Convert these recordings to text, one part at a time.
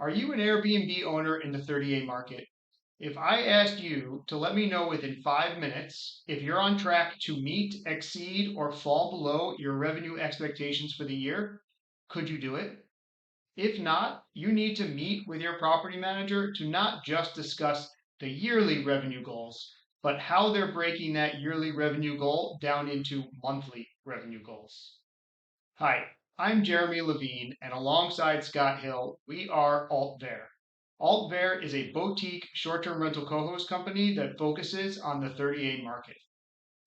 Are you an Airbnb owner in the 30A market? If I asked you to let me know within 5 minutes if you're on track to meet, exceed, or fall below your revenue expectations for the year, could you do it? If not, you need to meet with your property manager to not just discuss the yearly revenue goals, but how they're breaking that yearly revenue goal down into monthly revenue goals. Hi, I'm Jeremy Levine, and alongside Scott Hill, we are AltVer. AltVer is a boutique short-term rental co-host company that focuses on the 30A market.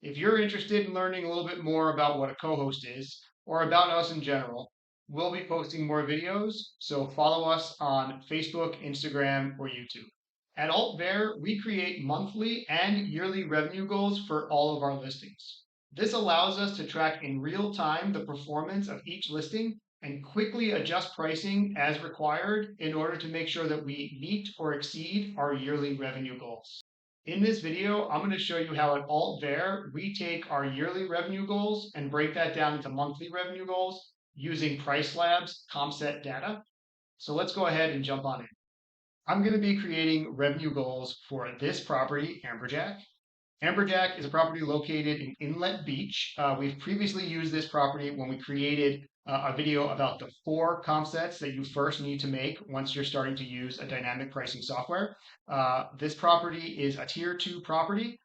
If you're interested in learning a little bit more about what a co-host is, or about us in general, we'll be posting more videos, so follow us on Facebook, Instagram, or YouTube. At AltVer, we create monthly and yearly revenue goals for all of our listings. This allows us to track in real time the performance of each listing and quickly adjust pricing as required in order to make sure that we meet or exceed our yearly revenue goals. In this video, I'm going to show you how at AltVer we take our yearly revenue goals and break that down into monthly revenue goals using PriceLab's CompSet data. So let's go ahead and jump on in. I'm going to be creating revenue goals for this property, Amberjack. Amberjack is a property located in Inlet Beach. We've previously used this property when we created a video about the 4 comp sets that you first need to make once you're starting to use a dynamic pricing software. This property is a tier 2 property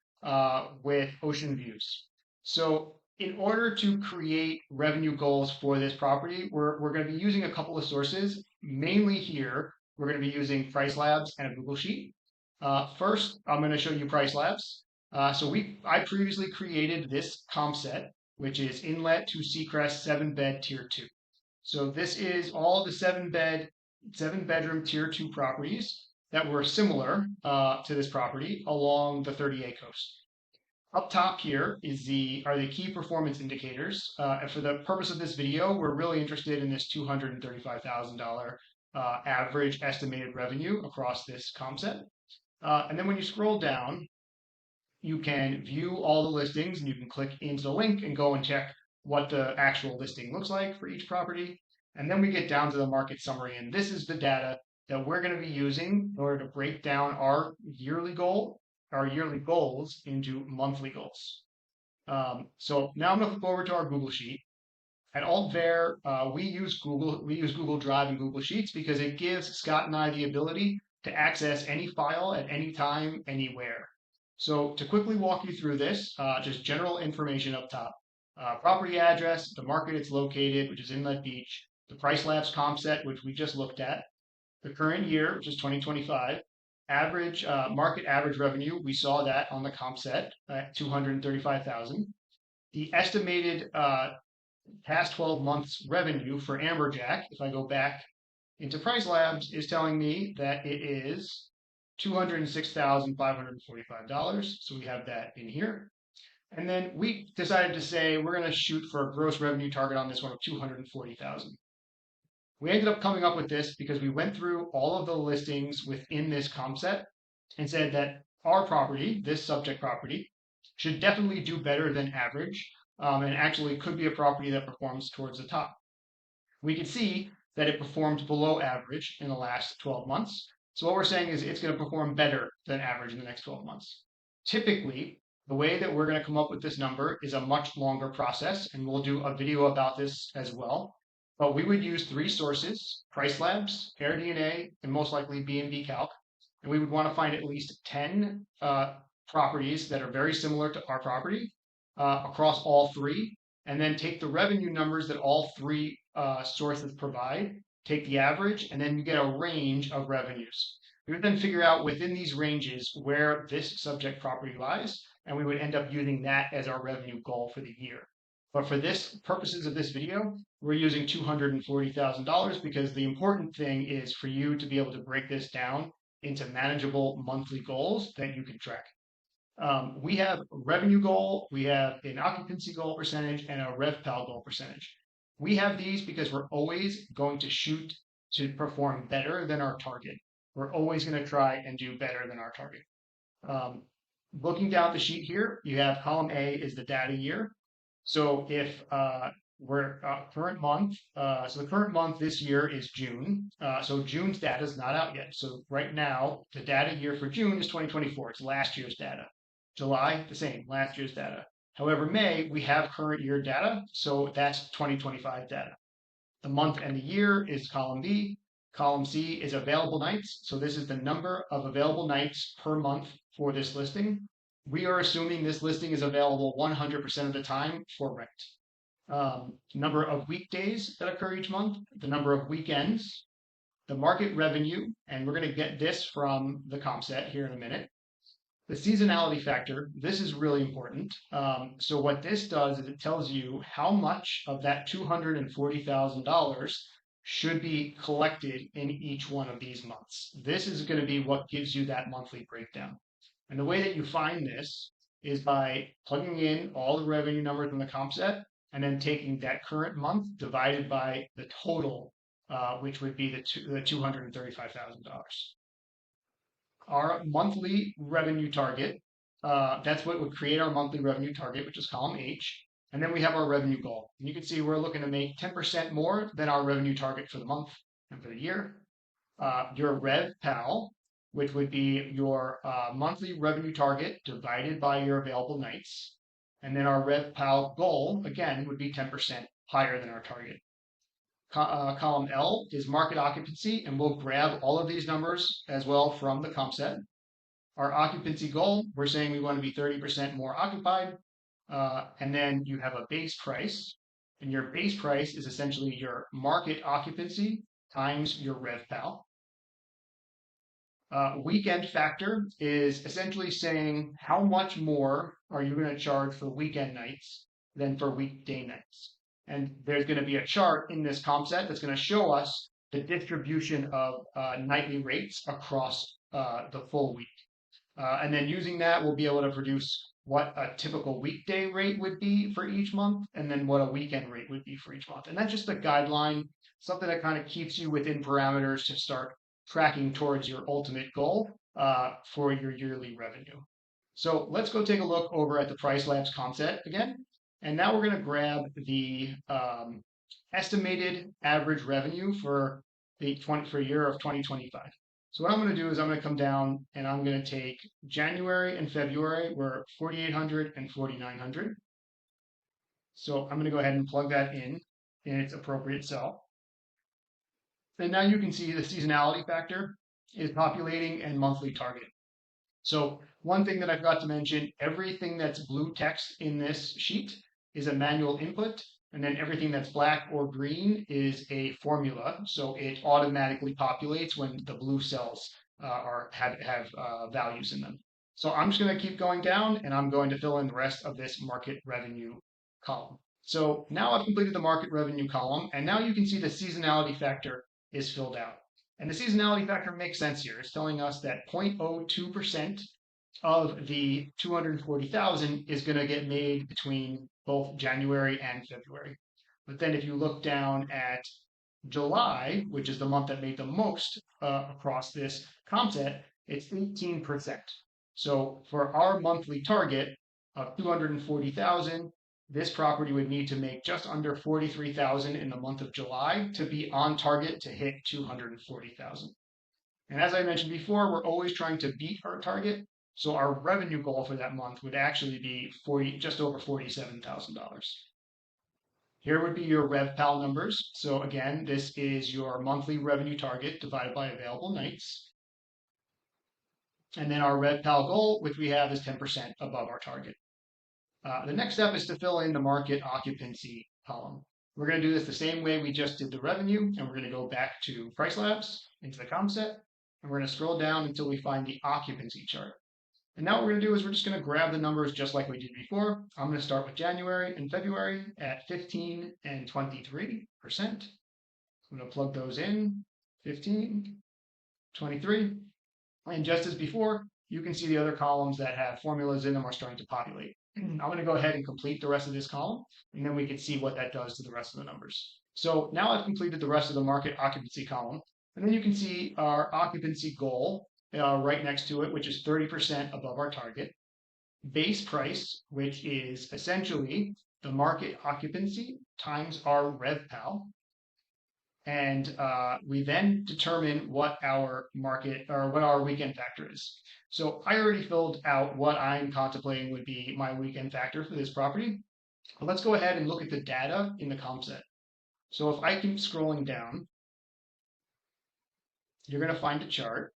with ocean views. So in order to create revenue goals for this property, we're going to be using a couple of sources. Mainly here, we're going to be using PriceLabs and a Google Sheet. First, I'm going to show you PriceLabs. I previously created this comp set, which is Inlet to Seacrest 7-bed tier 2. So this is all the 7-bedroom tier 2 properties that were similar to this property along the 30A coast. Up top here are the key performance indicators. And for the purpose of this video, we're really interested in this $235,000 average estimated revenue across this comp set. And then when you scroll down, you can view all the listings and you can click into the link and go and check what the actual listing looks like for each property. And then we get down to the market summary, and this is the data that we're going to be using in order to break down our yearly goals into monthly goals. So now I'm going to flip over to our Google Sheet. At AltVer, we use Google Drive and Google Sheets because it gives Scott and I the ability to access any file at any time, anywhere. So to quickly walk you through this, just general information up top. Property address, the market it's located, which is Inlet Beach, the PriceLabs comp set, which we just looked at, the current year, which is 2025, market average revenue, we saw that on the comp set at $235,000. The estimated past 12 months revenue for Amberjack, if I go back into PriceLabs, is telling me that it is $206,545. So we have that in here. And then we decided to say we're going to shoot for a gross revenue target on this one of $240,000. We ended up coming up with this because we went through all of the listings within this comp set and said that our property, this subject property, should definitely do better than average and actually could be a property that performs towards the top. We could see that it performed below average in the last 12 months. So what we're saying is it's going to perform better than average in the next 12 months. Typically, the way that we're going to come up with this number is a much longer process, and we'll do a video about this as well. But we would use 3 sources: PriceLabs, AirDNA, and most likely B&B Calc. And we would want to find at least 10 properties that are very similar to our property across all 3, and then take the revenue numbers that all 3 sources provide, take the average, and then you get a range of revenues. We would then figure out within these ranges where this subject property lies, and we would end up using that as our revenue goal for the year. But for this purposes of this video, we're using $240,000 because the important thing is for you to be able to break this down into manageable monthly goals that you can track. We have a revenue goal, we have an occupancy goal percentage, and a RevPAL goal percentage. We have these because we're always going to shoot to perform better than our target. We're always going to try and do better than our target. Looking down the sheet here, you have column A is the data year. So if we're current month. So the current month this year is June. So June's data is not out yet. So right now, the data year for June is 2024. It's last year's data. July, the same, last year's data. However, May, we have current year data. So that's 2025 data. The month and the year is column B. Column C is available nights. So this is the number of available nights per month for this listing. We are assuming this listing is available 100% of the time for rent. Number of weekdays that occur each month, the number of weekends, the market revenue, and we're going to get this from the comp set here in a minute. The seasonality factor, this is really important. So what this does is it tells you how much of that $240,000 should be collected in each one of these months. This is going to be what gives you that monthly breakdown. And the way that you find this is by plugging in all the revenue numbers in the comp set and then taking that current month divided by the total, which would be the $235,000. Our monthly revenue target, that's what would create our monthly revenue target, which is column H. And then we have our revenue goal. And you can see we're looking to make 10% more than our revenue target for the month and for the year. Your Rev Pal, which would be your monthly revenue target divided by your available nights. And then our Rev Pal goal, again, would be 10% higher than our target. Column L is market occupancy, and we'll grab all of these numbers as well from the comp set. Our occupancy goal, we're saying we want to be 30% more occupied. And then you have a base price, and your base price is essentially your market occupancy times your Rev Pal. Weekend factor is essentially saying how much more are you going to charge for weekend nights than for weekday nights. And there's going to be a chart in this comp set that's going to show us the distribution of nightly rates across the full week. And then using that, we'll be able to produce what a typical weekday rate would be for each month, and then what a weekend rate would be for each month. And that's just a guideline, something that kind of keeps you within parameters to start tracking towards your ultimate goal for your yearly revenue. So let's go take a look over at the Price Labs comp set again. And now we're going to grab the estimated average revenue for the year of 2025. So what I'm going to do is I'm going to come down and I'm going to take January and February were 4,800 and 4,900. So I'm going to go ahead and plug that in its appropriate cell. And now you can see the seasonality factor is populating and monthly target. So one thing that I forgot to mention, everything that's blue text in this sheet is a manual input, and then everything that's black or green is a formula. So it automatically populates when the blue cells have values in them. So I'm just going to keep going down, and I'm going to fill in the rest of this market revenue column. So now I've completed the market revenue column, and now you can see the seasonality factor is filled out. And the seasonality factor makes sense here. It's telling us that 0.02% of the 240,000 is going to get made between both January and February. But then if you look down at July, which is the month that made the most across this comp set, it's 18%. So for our monthly target of 240,000, this property would need to make just under 43,000 in the month of July to be on target to hit 240,000. And as I mentioned before, we're always trying to beat our target. So our revenue goal for that month would actually be just over $47,000. Here would be your RevPal numbers. So again, this is your monthly revenue target divided by available nights. And then our RevPal goal, which we have, is 10% above our target. The next step is to fill in the market occupancy column. We're going to do this the same way we just did the revenue, and we're going to go back to Price Labs into the comp set, and we're going to scroll down until we find the occupancy chart. And now what we're going to do is we're just going to grab the numbers just like we did before. I'm going to start with January and February at 15 and 23%. I'm going to plug those in, 15, 23. And just as before, you can see the other columns that have formulas in them are starting to populate. I'm going to go ahead and complete the rest of this column, and then we can see what that does to the rest of the numbers. So now I've completed the rest of the market occupancy column, and then you can see our occupancy goal right next to it, which is 30% above our target. Base price, which is essentially the market occupancy times our RevPal, and we then determine what our market or what our weekend factor is. So I already filled out what I'm contemplating would be my weekend factor for this property. But let's go ahead and look at the data in the comp set. So if I keep scrolling down, you're going to find a chart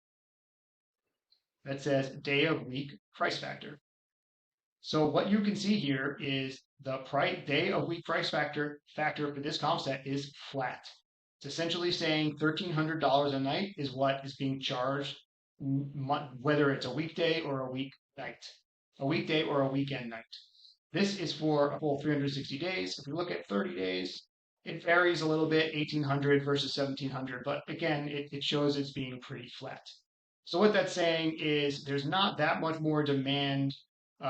that says day of week price factor. So what you can see here is the day of week price factor for this comp set is flat. It's essentially saying $1,300 a night is what is being charged, whether it's a weekday or a weekday or a weekend night. This is for a full 360 days. If we look at 30 days, it varies a little bit, 1,800 versus 1,700, but again, it shows it's being pretty flat. So what that's saying is there's not that much more demand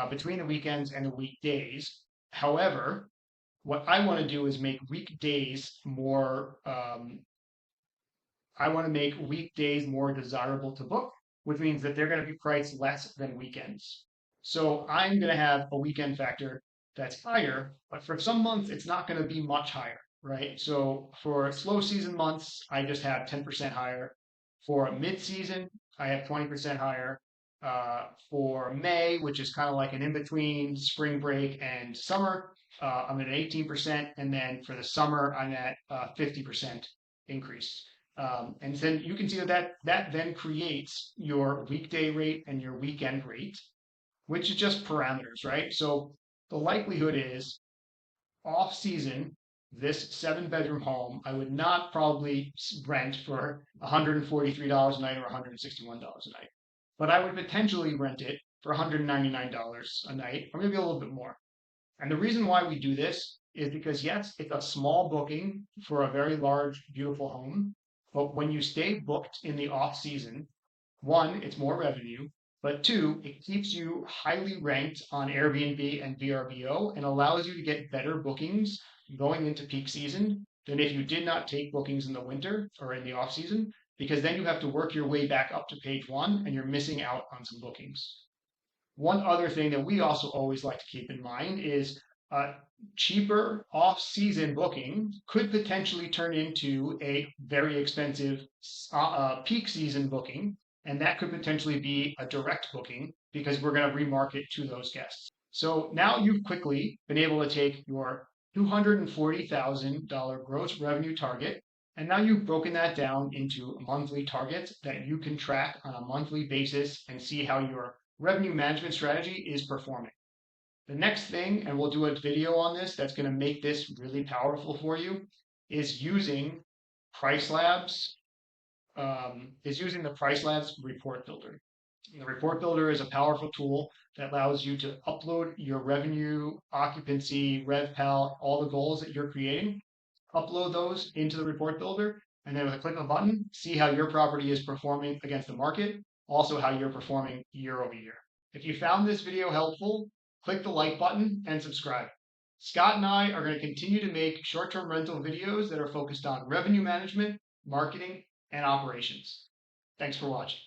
between the weekends and the weekdays. However, what I want to do is make weekdays more. I want to make weekdays more desirable to book, which means that they're going to be priced less than weekends. So I'm going to have a weekend factor that's higher, but for some months it's not going to be much higher, right? So for slow season months, I just have 10% higher. For mid-season, I have 20% higher. For May, which is kind of like an in-between spring break and summer, I'm at 18%, and then for the summer, I'm at 50% increase. And then you can see that then creates your weekday rate and your weekend rate, which is just parameters, right? So the likelihood is off season, this 7-bedroom home, I would not probably rent for $143 a night or $161 a night, but I would potentially rent it for $199 a night, or maybe a little bit more. And the reason why we do this is because, yes, it's a small booking for a very large, beautiful home, but when you stay booked in the off season, one, it's more revenue, but two, it keeps you highly ranked on Airbnb and VRBO and allows you to get better bookings going into peak season than if you did not take bookings in the winter or in the off season, because then you have to work your way back up to page one and you're missing out on some bookings. One other thing that we also always like to keep in mind is cheaper off-season booking could potentially turn into a very expensive peak season booking, and that could potentially be a direct booking because we're going to remarket to those guests. So now you've quickly been able to take your $240,000 gross revenue target, and now you've broken that down into monthly targets that you can track on a monthly basis and see how your revenue management strategy is performing. The next thing, and we'll do a video on this that's going to make this really powerful for you, is using Price Labs. Is using the Price Labs report builder. The report builder is a powerful tool that allows you to upload your revenue, occupancy, RevPal, all the goals that you're creating, upload those into the report builder, and then with a click of a button, see how your property is performing against the market, also how you're performing year over year. If you found this video helpful, click the like button and subscribe. Scott and I are going to continue to make short-term rental videos that are focused on revenue management, marketing, and operations. Thanks for watching.